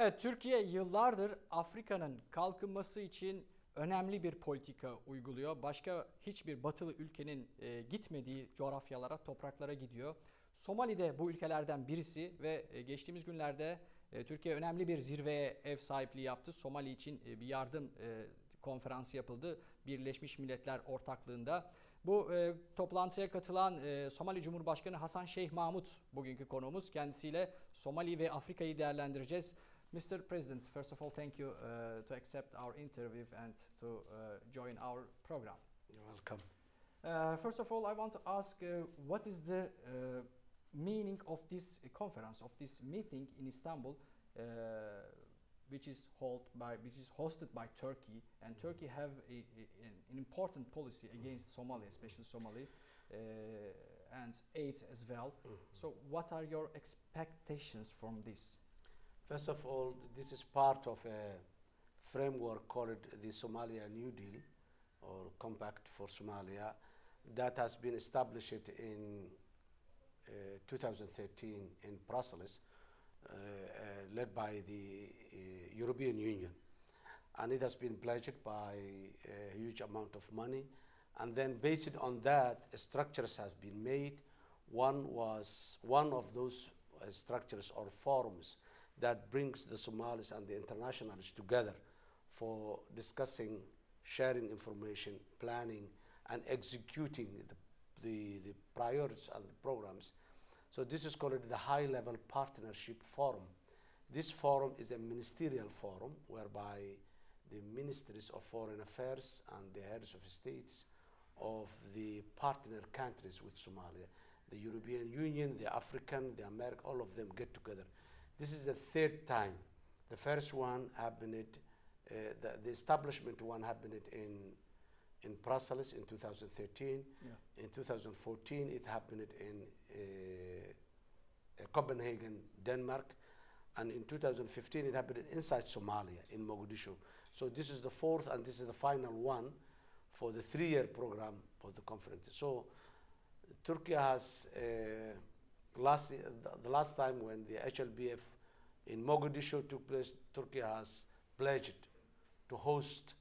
Evet, Türkiye yıllardır Afrika'nın kalkınması için önemli bir politika uyguluyor. Başka hiçbir batılı ülkenin gitmediği coğrafyalara, topraklara gidiyor. Somali de bu ülkelerden birisi ve geçtiğimiz günlerde Türkiye önemli bir zirveye ev sahipliği yaptı. Somali için bir yardım konferansı yapıldı Birleşmiş Milletler ortaklığında. Bu toplantıya katılan Somali Cumhurbaşkanı Hasan Sheikh Maxamuud bugünkü konuğumuz. Kendisiyle Somali ve Afrika'yı değerlendireceğiz. Mr. President, first of all, thank you to accept our interview and to join our program. You're welcome. First of all, I want to ask what is the meaning of this conference, of this meeting in Istanbul, which is hosted by Turkey, and Turkey have an important policy against Somalia, especially Somali, and aid as well. So, what are your expectations from this? First of all, this is part of a framework called the Somalia New Deal, or Compact for Somalia, that has been established in 2013 in Brussels, led by the European Union. And it has been pledged by a huge amount of money. And then based on that, structures has been made. One of those structures or forums that brings the Somalis and the internationals together for discussing, sharing information, planning, and executing the priorities and the programs. So this is called the High-Level Partnership Forum. This forum is a ministerial forum whereby the ministries of foreign affairs and the heads of states of the partner countries with Somalia, the European Union, the African, the American, all of them get together. This is the third time. The first one happened, the establishment one happened in Brussels in 2013. Yeah. In 2014, it happened in Copenhagen, Denmark. And in 2015, it happened inside Somalia, in Mogadishu. So this is the fourth, and this is the final one for the 3-year program for the conference. So Turkey has, the last time when the HLBF in Mogadishu took place, Turkey has pledged to host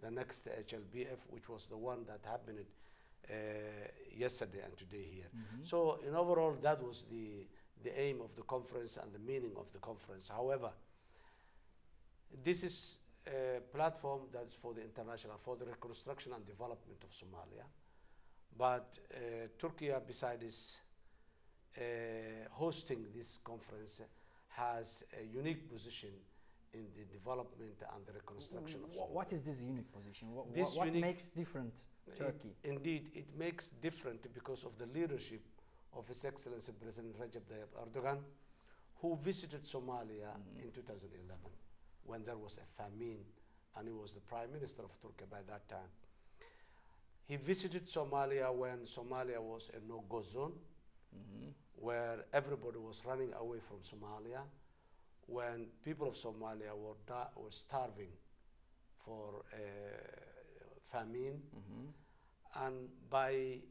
the next HLBF, which was the one that happened yesterday and today here. Mm-hmm. So in overall, that was the aim of the conference and the meaning of the conference. However, this is a platform that's for the international, for the reconstruction and development of Somalia. But Turkey, besides hosting this conference, has a unique position in the development and the reconstruction of Somalia. What is this unique position? What makes different Turkey? Indeed, it makes different because of the leadership of His Excellency President Recep Tayyip Erdogan, who visited Somalia in 2011 when there was a famine, and he was the Prime Minister of Turkey by that time. He visited Somalia when Somalia was a no-go zone, where everybody was running away from Somalia, when people of Somalia were starving for famine. And by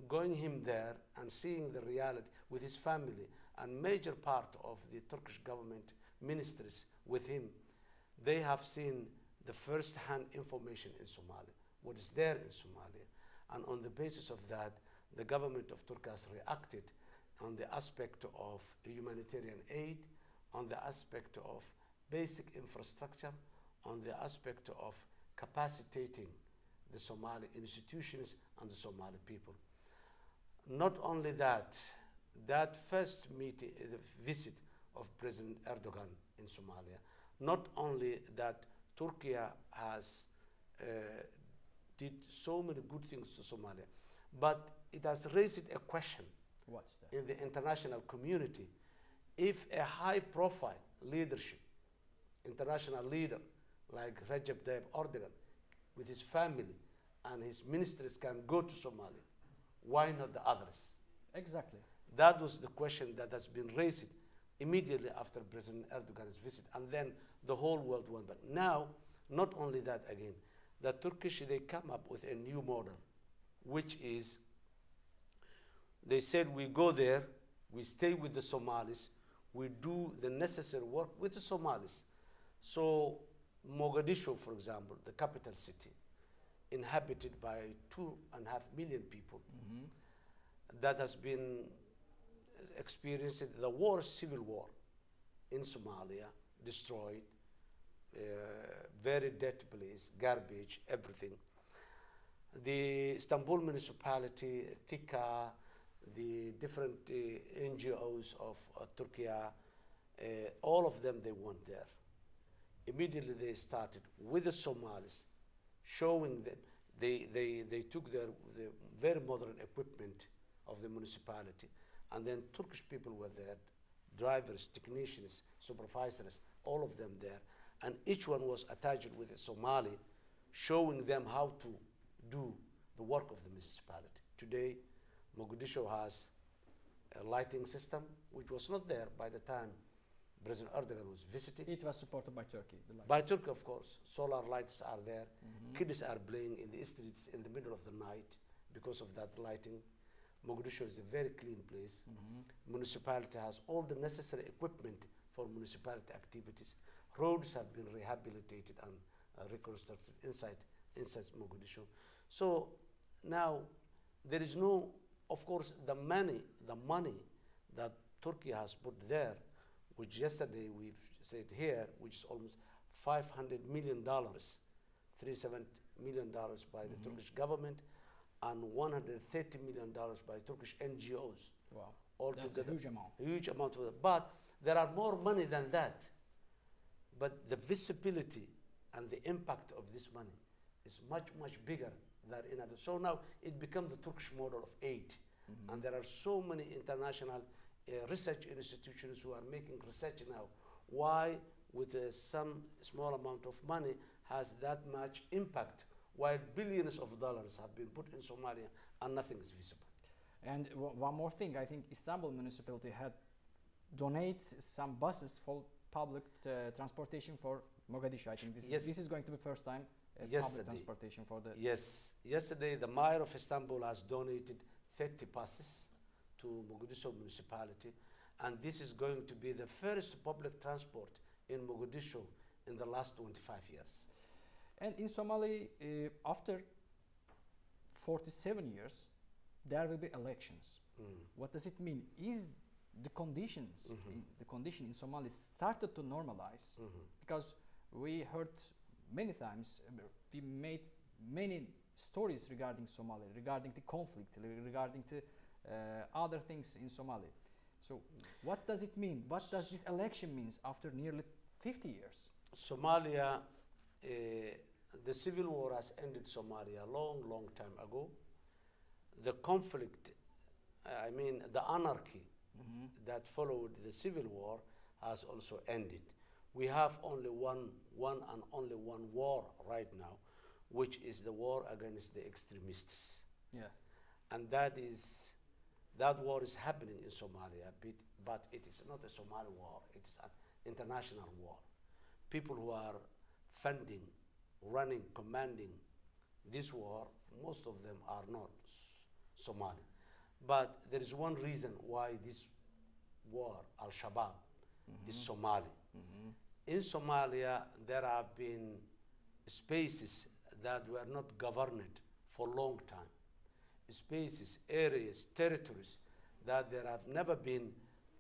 going him there and seeing the reality with his family and major part of the Turkish government ministries with him, they have seen the first-hand information in Somalia, what is there in Somalia. And on the basis of that, the government of Turkey has reacted on the aspect of humanitarian aid, on the aspect of basic infrastructure, on the aspect of capacitating the Somali institutions and the Somali people. Not only that, that first meeting, the visit of President Erdogan in Somalia, not only that Turkey has did so many good things to Somalia, but it has raised a question in the international community. If a high-profile leadership, international leader like Recep Tayyip Erdogan, with his family and his ministers can go to Somalia, why not the others? Exactly. That was the question that has been raised immediately after President Erdogan's visit, and then the whole world went back. Now, not only that again, the Turkish, they come up with a new model, which is, they said we go there, we stay with the Somalis, we do the necessary work with the Somalis, So Mogadishu, for example, the capital city, inhabited by 2.5 million people, that has been experiencing the worst civil war in Somalia, destroyed, very dirty place, garbage, everything. The Istanbul municipality, TİKA, the different NGOs of Turkiga, all of them, they went there. Immediately they started with the Somalis, showing them, they took the very modern equipment of the municipality, and then Turkish people were there, drivers, technicians, supervisors, all of them there, and each one was attached with a Somali, showing them how to do the work of the municipality. Today, Mogadishu has a lighting system, which was not there by the time President Erdogan was visiting. It was supported by Turkey. By Turkey, of course. Solar lights are there. Kids are playing in the streets in the middle of the night because of that lighting. Mogadishu is a very clean place. Municipality has all the necessary equipment for municipality activities. Roads have been rehabilitated and reconstructed inside Mogadishu. So now there is no, of course, the money that Turkey has put there, which yesterday we've said here, which is almost $500 million, $37 million by the Turkish government, and $130 million by Turkish NGOs. Wow, altogether. That's a huge amount. Huge amount of it. But there are more money than that. But the visibility and the impact of this money is much, much bigger than in others. So now it becomes the Turkish model of aid. And there are so many international research institutions who are making research now. Why, with some small amount of money, has that much impact, while billions of dollars have been put in Somalia and nothing is visible. And one more thing, I think Istanbul municipality had donate some buses for public transportation for Mogadishu. I think this is going to be first time public transportation for the... Yes, yesterday the mayor of Istanbul has donated 30 buses to Mogadishu municipality, and this is going to be the first public transport in Mogadishu in the last 25 years. And in Somalia, after 47 years, there will be elections. What does it mean? Is the conditions, the condition in Somalia started to normalize? Because we heard many times, we made many stories regarding Somalia, regarding the conflict, regarding the other things in Somalia. So what does it mean? What does this election mean after nearly 50 years? Somalia, the civil war has ended Somalia a long, long time ago. The conflict, I mean the anarchy that followed the civil war has also ended. We have only one and only one war right now, which is the war against the extremists. Yeah. And that war is happening in Somalia, but it is not a Somali war, it is an international war. People who are funding, running, commanding this war, most of them are not Somali. But there is one reason why this war, Al-Shabaab, is Somali. In Somalia, there have been spaces that were not governed for a long time. Spaces, areas, territories that there have never been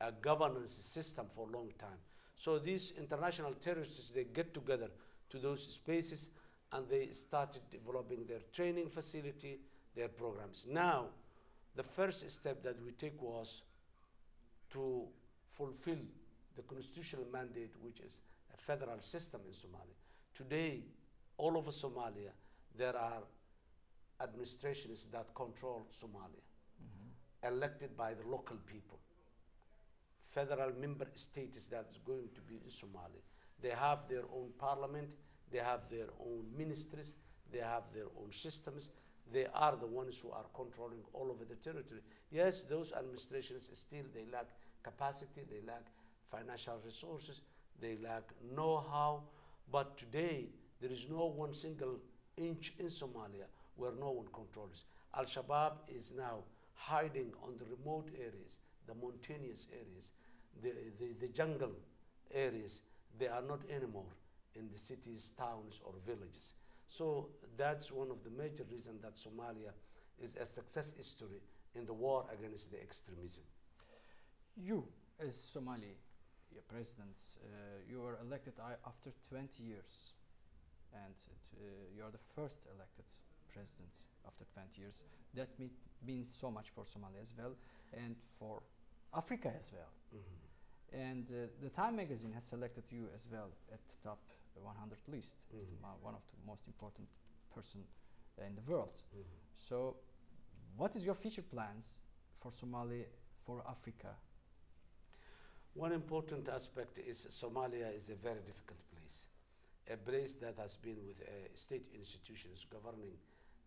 a governance system for a long time. So these international terrorists, they get together to those spaces and they started developing their training facility, their programs. Now, the first step that we take was to fulfill the constitutional mandate, which is a federal system in Somalia. Today, all over Somalia, there are administrations that control Somalia, elected by the local people. Federal member states that is going to be in Somalia. They have their own parliament, they have their own ministries, they have their own systems. They are the ones who are controlling all over the territory. Yes, those administrations still, they lack capacity, they lack financial resources, they lack know-how, but today there is no one single inch in Somalia where no one controls. Al-Shabaab is now hiding on the remote areas, the mountainous areas, the jungle areas. They are not anymore in the cities, towns, or villages. So that's one of the major reasons that Somalia is a success story in the war against the extremism. You, as Somali president, you were elected after 20 years, and you are the first elected president after 20 years. That means so much for Somalia as well, and for Africa as well. And the Time magazine has selected you as well at the top 100 list as one of the most important person in the world. So what is your future plans for Somalia, for Africa? One important aspect is Somalia is a very difficult place that has been with state institutions governing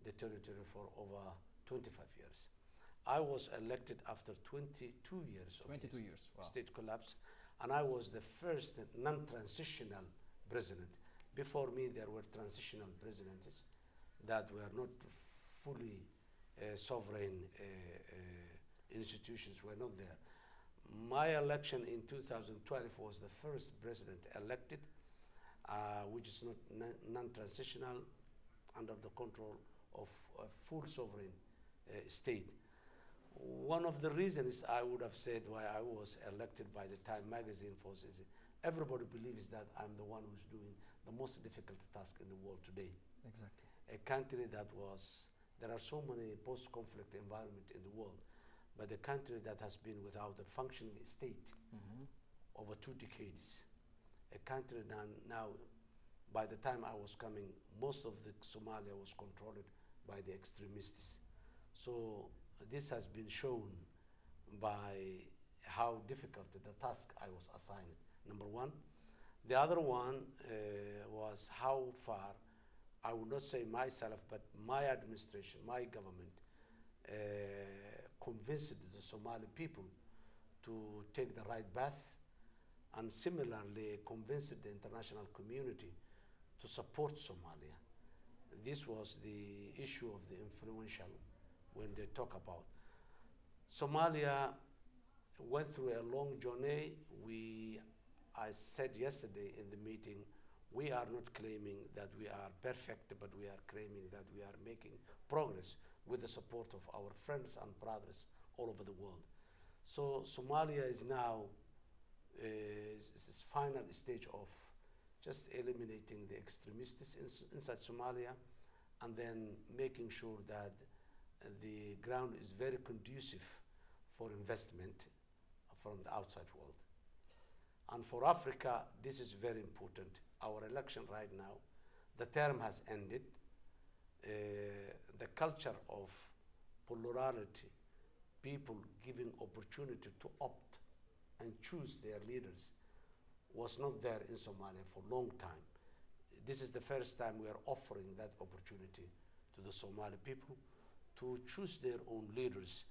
the territory for over 25 years. I was elected after 22 years of Wow. state collapse, and I was the first non-transitional president. Before me, there were transitional presidents that were not fully sovereign institutions, were not there. My election in 2012 was the first president elected, which is not non-transitional, under the control of a full sovereign state. One of the reasons I would have said why I was elected by the Time magazine force is everybody believes that I'm the one who's doing the most difficult task in the world today. Exactly. A country that there are so many post-conflict environment in the world, but a country that has been without a functioning state over 2 decades. A country now, by the time I was coming, most of the Somalia was controlled by the extremists. So this has been shown by how difficult the task I was assigned, number one. The other one was how far, I would not say myself, but my administration, my government, convinced the Somali people to take the right path, and similarly convinced the international community to support Somalia. This was the issue of the influential when they talk about. Somalia went through a long journey. I said yesterday in the meeting, we are not claiming that we are perfect, but we are claiming that we are making progress with the support of our friends and brothers all over the world. So Somalia is now this final stage of just eliminating the extremists inside Somalia, and then making sure that the ground is very conducive for investment from the outside world. And for Africa, this is very important. Our election right now, the term has ended. The culture of plurality, people giving opportunity to opt and choose their leaders, was not there in Somalia for a long time. This is the first time we are offering that opportunity to the Somali people to choose their own leaders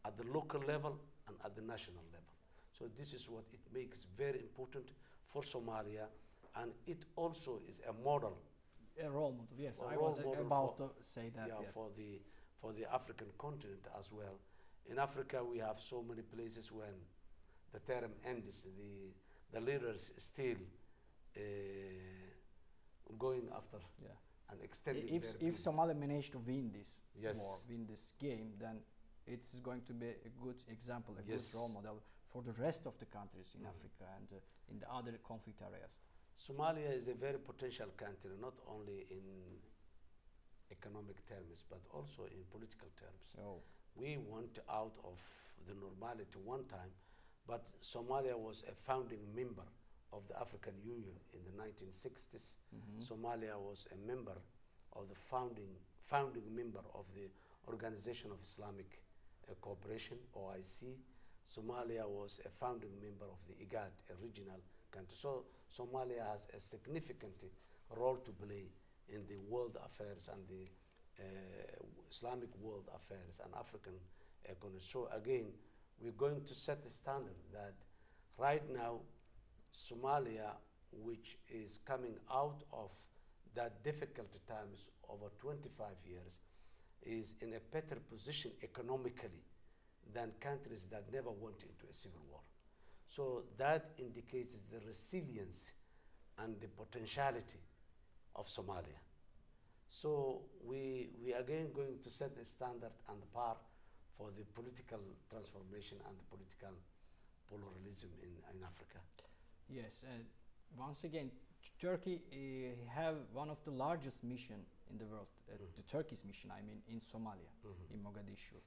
at the local level and at the national level. So this is what it makes very important for Somalia, and it also is a model. A role model, yes. A I role was model about to say that. Yeah, yes. for the African continent as well. In Africa, we have so many places when the term ends, the leaders still going after and extending If Somalia managed to win this Yes. war, win this game, then it's going to be a good example, a Yes. good role model for the rest of the countries in Africa and in the other conflict areas. Somalia is a very potential country, not only in economic terms, but also in political terms. So We went out of the normality one time, but Somalia was a founding member of the African Union in the 1960s. Somalia was a member of the founding member of the Organization of Islamic Cooperation, OIC. Somalia was a founding member of the IGAD, a regional country. So Somalia has a significant role to play in the world affairs and the Islamic world affairs and African economy. So again, we're going to set the standard that right now, Somalia, which is coming out of that difficult times over 25 years, is in a better position economically than countries that never went into a civil war. So that indicates the resilience and the potentiality of Somalia. So we are again going to set the standard and the bar for the political transformation and the political pluralism in Africa. Yes, and once again, Turkey have one of the largest mission in the world, the Turkish mission, I mean, in Somalia, in Mogadishu.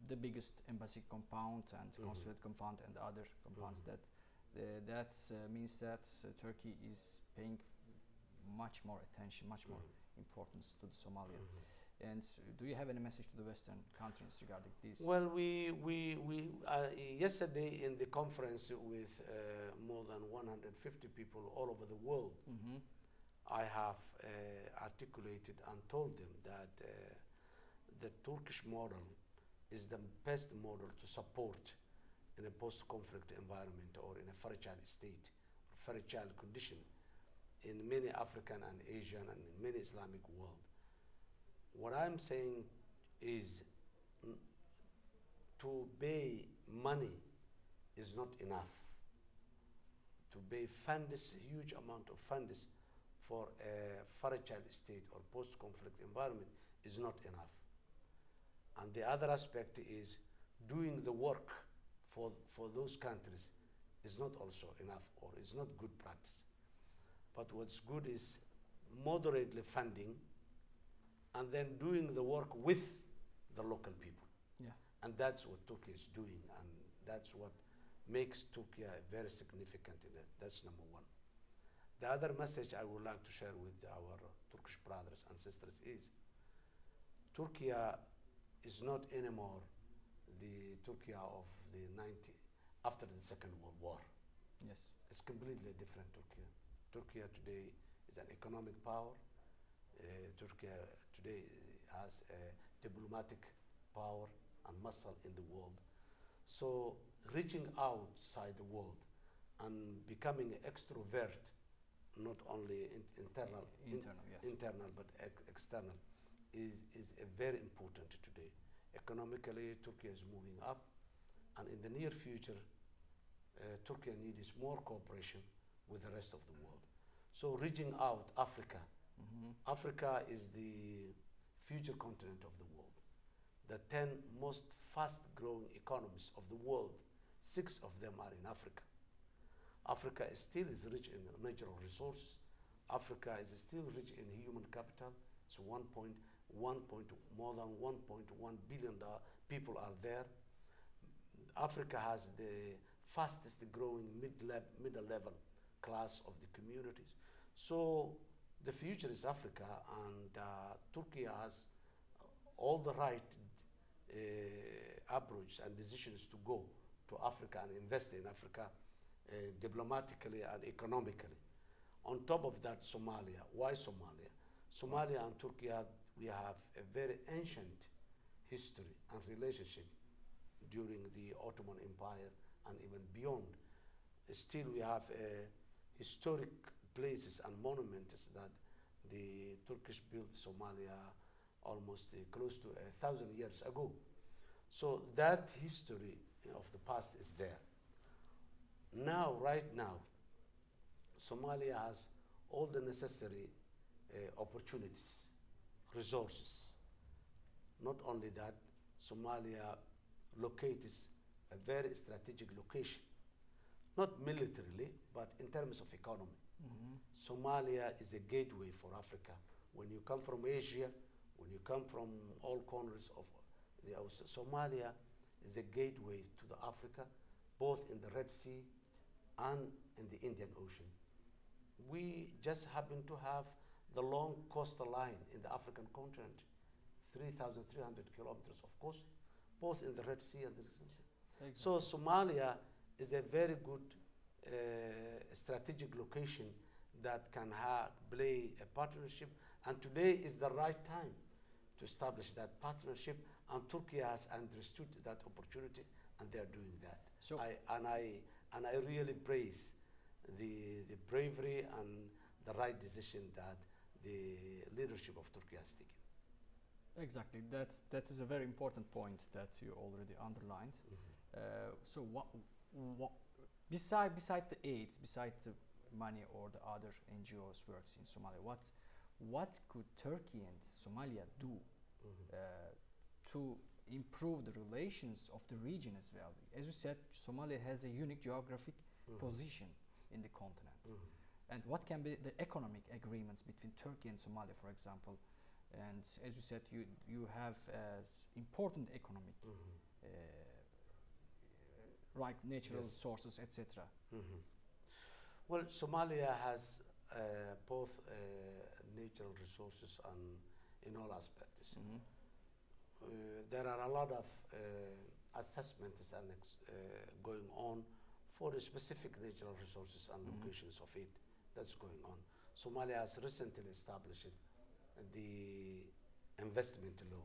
The biggest embassy compound and consulate compound and other compounds. That means that Turkey is paying much more attention, much more importance to the Somalia. And do you have any message to the Western countries regarding this? Well, we yesterday in the conference with more than 150 people all over the world, I have articulated and told them that the Turkish model is the best model to support in a post-conflict environment or in a fragile state, fragile condition in many African and Asian and in many Islamic world. What I'm saying is to pay money is not enough. To pay funds, huge amount of funds for a fragile state or post-conflict environment is not enough. And the other aspect is doing the work for those countries is not also enough or is not good practice. But what's good is moderately funding and then doing the work with the local people. Yeah. And that's what Turkey is doing, and that's what makes Turkey very significant in it. That's number one. The other message I would like to share with our Turkish brothers and sisters is Turkey is not anymore the Turkey of the after the Second World War. Yes. It's completely different Turkey. Turkey today is an economic power. Turkey today has a diplomatic power and muscle in the world. So reaching outside the world and becoming an extrovert, not only internal but external, is a very important today. Economically, Turkey is moving up, and in the near future, Turkey needs more cooperation with the rest of the world. So reaching out Africa, Africa is the future continent of the world. The 10 most fast-growing economies of the world, 6 of them are in Africa. Africa is still rich in natural resources. Africa is still rich in human capital. So more than 1.1 billion people are there. Africa has the fastest growing middle level class of the communities. So the future is Africa, and Turkey has all the right approach and decisions to go to Africa and invest in Africa diplomatically and economically. On top of that, Somalia. Why Somalia? Somalia and Turkey, we have a very ancient history and relationship during the Ottoman Empire and even beyond. Still, we have historic places and monuments that the Turkish built Somalia almost close to 1,000 years ago. So that history of the past is there. Now, right now, Somalia has all the necessary opportunities, resources. Not only that, Somalia locates a very strategic location, not militarily, but in terms of economy. Somalia is a gateway for Africa. When you come from Asia, when you come from all corners of Somalia is a gateway to the Africa, both in the Red Sea and in the Indian Ocean. We just happen to have the long coastal line in the African continent, 3,300 kilometers of coast, both in the Red Sea and the Sea. So Somalia is a very good strategic location that can play a partnership, and today is the right time to establish that partnership, and Turkey has understood that opportunity, and they are doing that. So I really praise the bravery and the right decision that the leadership of Turkey has taken. Exactly, that is a very important point that you already underlined. So what beside the aids, beside the money or the other NGOs works in Somalia. What could Turkey and Somalia do to improve the relations of the region as well? As you said, Somalia has a unique geographic position in the continent. And what can be the economic agreements between Turkey and Somalia, for example? And as you said, you have important economic right natural sources, etc. Well, Somalia has both natural resources and in all aspects. There are a lot of assessments and going on for the specific natural resources and locations of it that's going on. Somalia has recently established the investment law,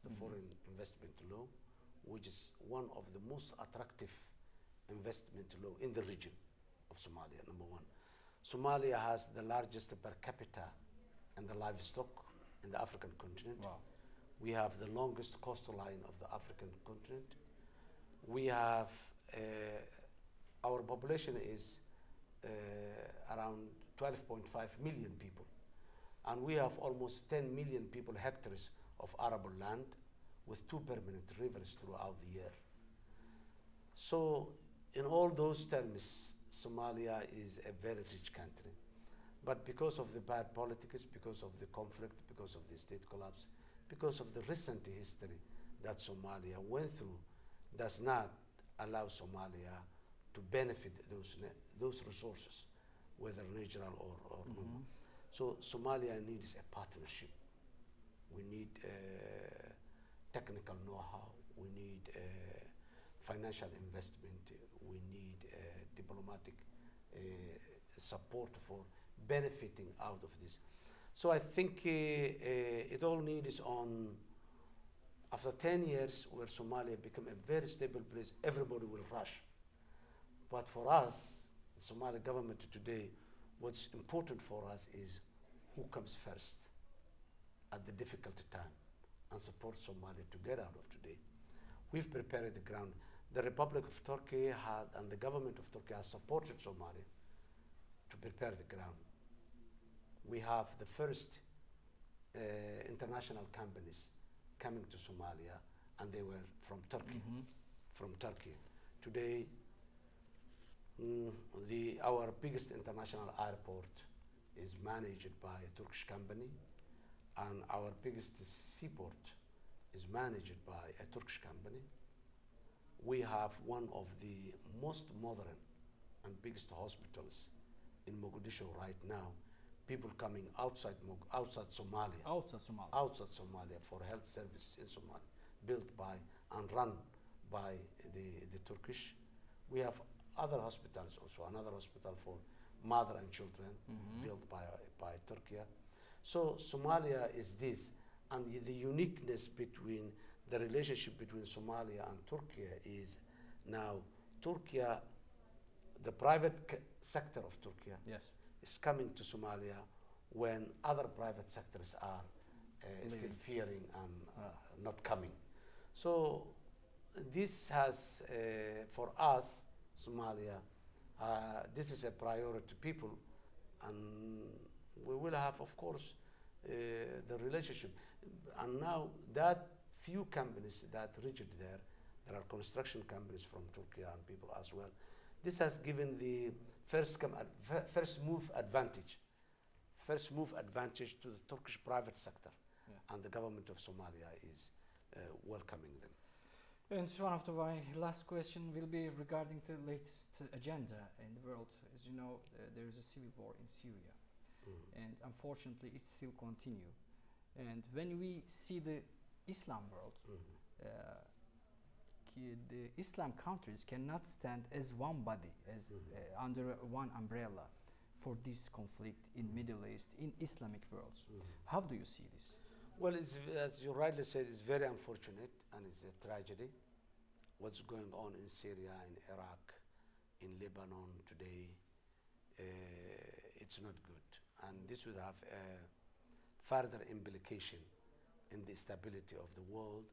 the foreign investment law, which is one of the most attractive investment law in the region of Somalia, number one. Somalia has the largest per capita and the livestock in the African continent. Wow. We have the longest coastline of the African continent. We have, our population is around 12.5 million people. And we have almost 10 million people hectares of arable land with 2 permanent rivers throughout the year. So in all those terms, Somalia is a very rich country. But because of the bad politics, because of the conflict, because of the state collapse, because of the recent history that Somalia went through, does not allow Somalia to benefit those resources, whether natural or human. So Somalia needs a partnership. We need technical know-how. We need financial investment. We need diplomatic support for benefiting out of this. So I think it all needs on, after 10 years where Somalia become a very stable place, everybody will rush. But for us, the Somali government today, what's important for us is who comes first at the difficult time and support Somalia to get out of today. We've prepared the ground. The Republic of Turkey had, and the government of Turkey has supported Somalia to prepare the ground. We have the first international companies coming to Somalia, and they were from Turkey. From Turkey. Today, our biggest international airport is managed by a Turkish company, and our biggest seaport is managed by a Turkish company. We have one of the most modern and biggest hospitals in Mogadishu right now. People coming outside Somalia. Outside Somalia for health services in Somalia, built by and run by the Turkish. We have other hospitals also, another hospital for mother and children built by Turkey. So Somalia is this, and the uniqueness between the relationship between Somalia and Turkey is now Turkey, the private sector of Turkey is coming to Somalia when other private sectors are still fearing and not coming. So this has, for us, Somalia, this is a priority to people, and we will have, of course, the relationship. And now that few companies that reached there are construction companies from Turkey and people as well. This has given the first move advantage to the Turkish private sector, and the government of Somalia is welcoming them. And one of my last question will be regarding the latest agenda in the world. As you know, there is a civil war in Syria, and unfortunately it still continues. And when we see the Islam world, the Islam countries cannot stand as one body, as under one umbrella for this conflict in Middle East, in Islamic worlds. How do you see this? Well, as you rightly said, it's very unfortunate and it's a tragedy. What's going on in Syria, in Iraq, in Lebanon today, it's not good. And this would have a further implication in the stability of the world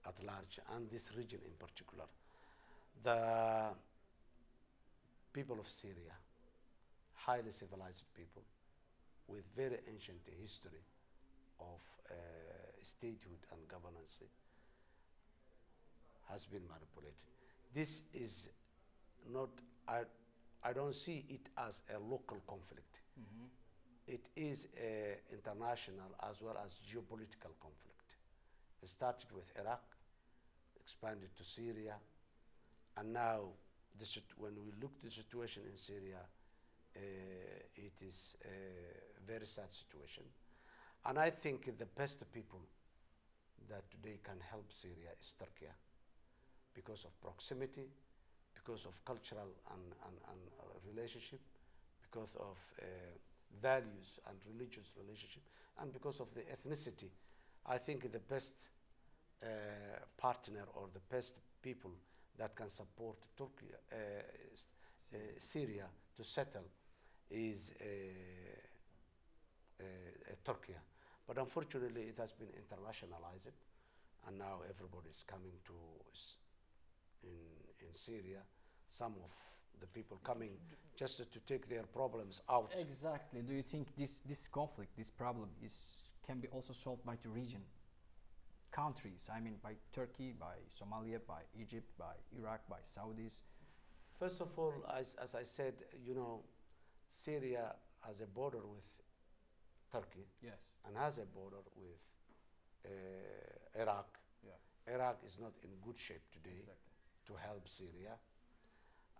at large, and this region in particular. The people of Syria highly civilized people with very ancient history of statehood and governance has been manipulated. This is not, I don't see it as a local conflict. It is an international as well as geopolitical conflict. It started with Iraq, expanded to Syria, and now when we look at the situation in Syria, it is a very sad situation. And I think the best people that today can help Syria is Turkey, because of proximity, because of cultural and relationship, because of values and religious relationship, and because of the ethnicity. I think the best partner or the best people that can support Turkey, Syria to settle is Turkey. But unfortunately, it has been internationalized, and now everybody is coming to in Syria. Some of the people coming just to take their problems out. Exactly. Do you think this conflict, this problem, can be also solved by the region? Countries, I mean by Turkey, by Somalia, by Egypt, by Iraq, by Saudis? First of all, as I said, you know, Syria has a border with Turkey. Yes. And has a border with Iraq. Yeah. Iraq is not in good shape today. Exactly. To help Syria.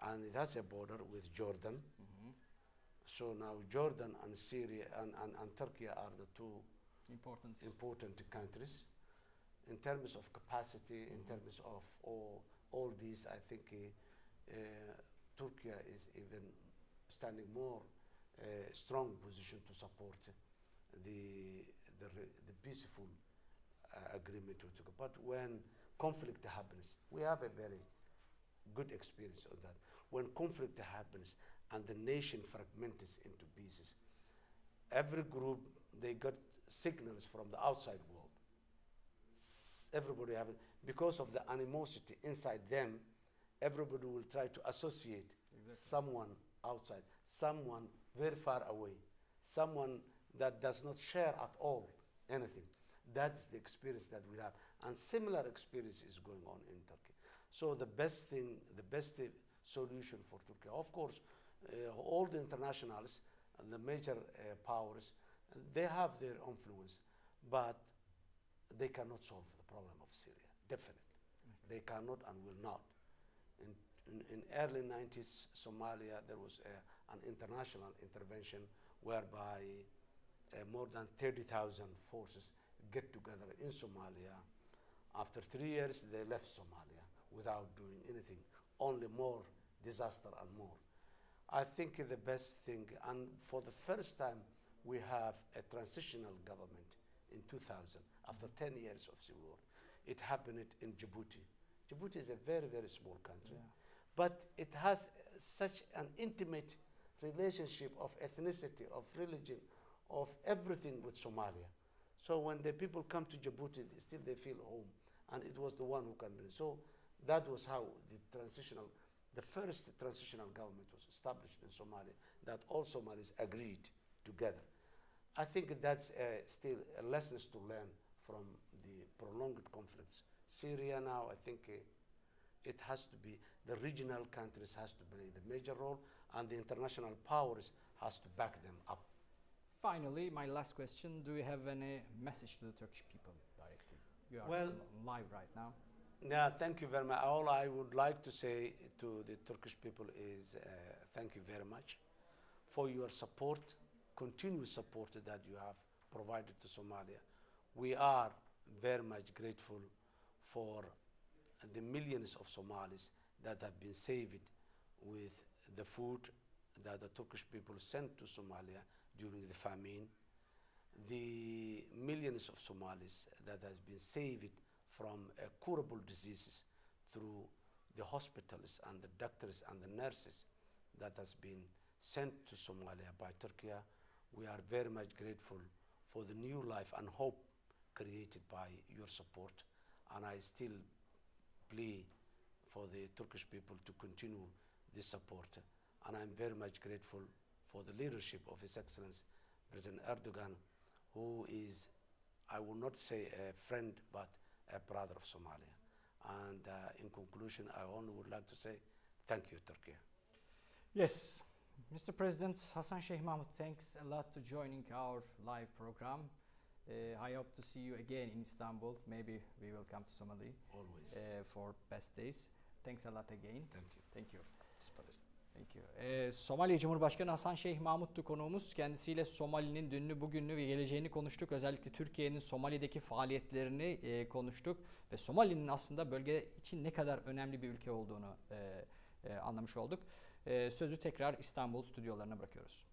And it has a border with Jordan. So now Jordan and Syria and Turkey are the two important countries. In terms of capacity, in terms of all these, I think Turkey is even standing more strong position to support the peaceful agreement with Turkey. But when conflict happens, we have a very good experience of that. When conflict happens and the nation fragments into pieces, every group, they got signals from the outside world. Everybody have it. Because of the animosity inside them, everybody will try to associate someone outside, someone very far away, someone that does not share at all anything. That's the experience that we have. And similar experience is going on in Turkey. So the best thing, the best solution for Turkey, of course, all the internationals and the major powers, they have their influence, but they cannot solve the problem of Syria, definitely. They cannot and will not. In early 90s, Somalia, there was an international intervention whereby more than 30,000 forces get together in Somalia. After 3 years, they left Somalia without doing anything, only more disaster and more. I think the best thing, and for the first time, we have a transitional government in 2000, after 10 years of civil war. It happened in Djibouti. Djibouti is a very, very small country, but it has such an intimate relationship of ethnicity, of religion, of everything with Somalia. So when the people come to Djibouti, still they feel home, and it was the one who can bring. So that was how the first transitional government was established in Somalia, that all Somalis agreed together. I think that's still lessons to learn from the prolonged conflicts. Syria now, I think it has to be, the regional countries has to play the major role, and the international powers has to back them up. Finally, my last question, do you have any message to the Turkish people directly? You are live right now. Yeah, thank you very much. All I would like to say to the Turkish people is thank you very much for your support, continuous support that you have provided to Somalia. We are very much grateful for the millions of Somalis that have been saved with the food that the Turkish people sent to Somalia during the famine, the millions of Somalis that has been saved from curable diseases through the hospitals and the doctors and the nurses that has been sent to Somalia by Turkey. We are very much grateful for the new life and hope created by your support, and I still plea for the Turkish people to continue this support, and I'm very much grateful for the leadership of His Excellency President Erdogan, who is, I will not say a friend, but a brother of Somalia. And in conclusion, I only would like to say thank you, Turkey. Yes, Mr. President Xasan Sheekh Maxamuud, thanks a lot to joining our live program. I hope to see you again in Istanbul. Maybe we will come to Somali Always. For best days. Thanks a lot again. Thank you. Thank you. It's a pleasure. Thank you. Somali Cumhurbaşkanı Hasan Şeyh Mahmut'tu konuğumuz. Kendisiyle Somali'nin dününü, bugününü ve geleceğini konuştuk. Özellikle Türkiye'nin Somali'deki faaliyetlerini konuştuk. Ve Somali'nin aslında bölge için ne kadar önemli bir ülke olduğunu anlamış olduk. Sözü tekrar İstanbul stüdyolarına bırakıyoruz.